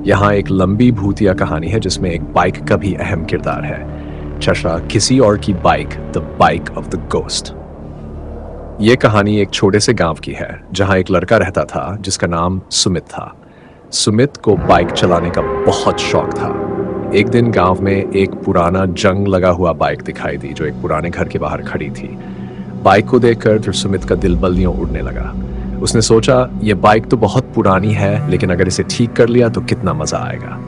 यहाँ एक लंबी भूतिया कहानी है जिसमें एक बाइक का भी अहम किरदार है। चशा किसी और की bike, the bike of the ghost. ये कहानी एक छोटे से गांव की है जहां एक लड़का रहता था जिसका नाम सुमित था। सुमित को बाइक चलाने का बहुत शौक था। एक दिन गांव में एक पुराना जंग लगा हुआ बाइक दिखाई दी जो एक पुराने घर के बाहर खड़ी थी। बाइक को देखकर फिर सुमित का दिल बल्लियों उड़ने लगा। उसने सोचा, यह बाइक तो बहुत पुरानी है, लेकिन अगर इसे ठीक कर लिया तो कितना मजा आएगा।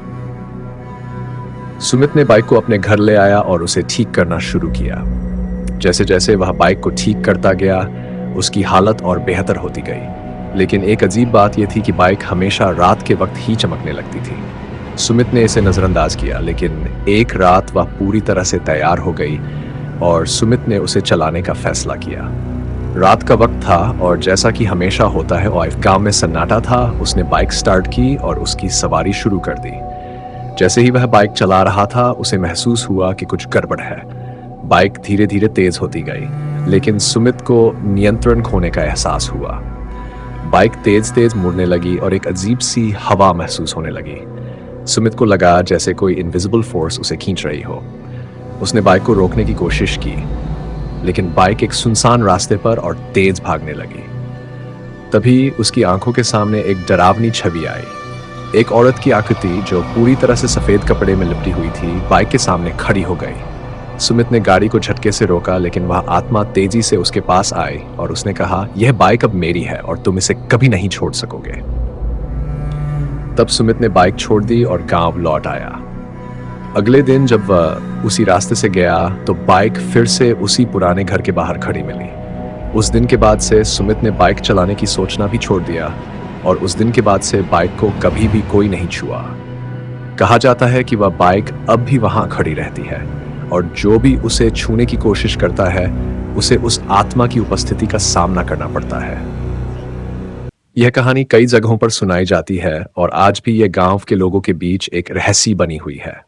सुमित ने बाइक को अपने घर ले आया और उसे ठीक करना शुरू किया। जैसे जैसे वह बाइक को ठीक करता गया, उसकी हालत और बेहतर होती गई। लेकिन एक अजीब बात यह थी कि बाइक हमेशा रात के वक्त ही चमकने लगती थी। सुमित ने इसे नजरअंदाज किया, लेकिन एक रात वह पूरी तरह से तैयार हो गई और सुमित ने उसे चलाने का फैसला किया। रात का वक्त था और जैसा कि हमेशा होता है और गांव में सन्नाटा था। उसने बाइक स्टार्ट की और उसकी सवारी शुरू कर दी। जैसे ही वह बाइक चला रहा था, उसे महसूस हुआ कि कुछ गड़बड़ है। बाइक धीरे धीरे तेज होती गई, लेकिन सुमित को नियंत्रण खोने का एहसास हुआ। बाइक तेज तेज मुड़ने लगी और एक अजीब सी हवा महसूस होने लगी। सुमित को लगा जैसे कोई इनविजिबल फोर्स उसे खींच रही हो। उसने बाइक को रोकने की कोशिश की, लेकिन बाइक एक सुनसान रास्ते पर और तेज भागने लगी। तभी उसकी आंखों के सामने एक डरावनी छवि आई। एक औरत की आकृति जो पूरी तरह से सफेद कपड़े में लिपटी हुई थी, बाइक के सामने खड़ी हो गई। सुमित ने गाड़ी को झटके से रोका, लेकिन वह आत्मा तेजी से उसके पास आई और उसने कहा, यह बाइक अब मेरी है और तुम इसे कभी नहीं छोड़ सकोगे। तब सुमित ने बाइक छोड़ दी और गांव लौट आया। अगले दिन जब वह उसी रास्ते से गया तो बाइक फिर से उसी पुराने घर के बाहर खड़ी मिली। उस दिन के बाद से सुमित ने बाइक चलाने की सोचना भी छोड़ दिया और उस दिन के बाद से बाइक को कभी भी कोई नहीं छुआ। कहा जाता है कि वह बाइक अब भी वहां खड़ी रहती है और जो भी उसे छूने की कोशिश करता है, उसे उस आत्मा की उपस्थिति का सामना करना पड़ता है। यह कहानी कई जगहों पर सुनाई जाती है और आज भी यह गांव के लोगों के बीच एक रहस्य बनी हुई है।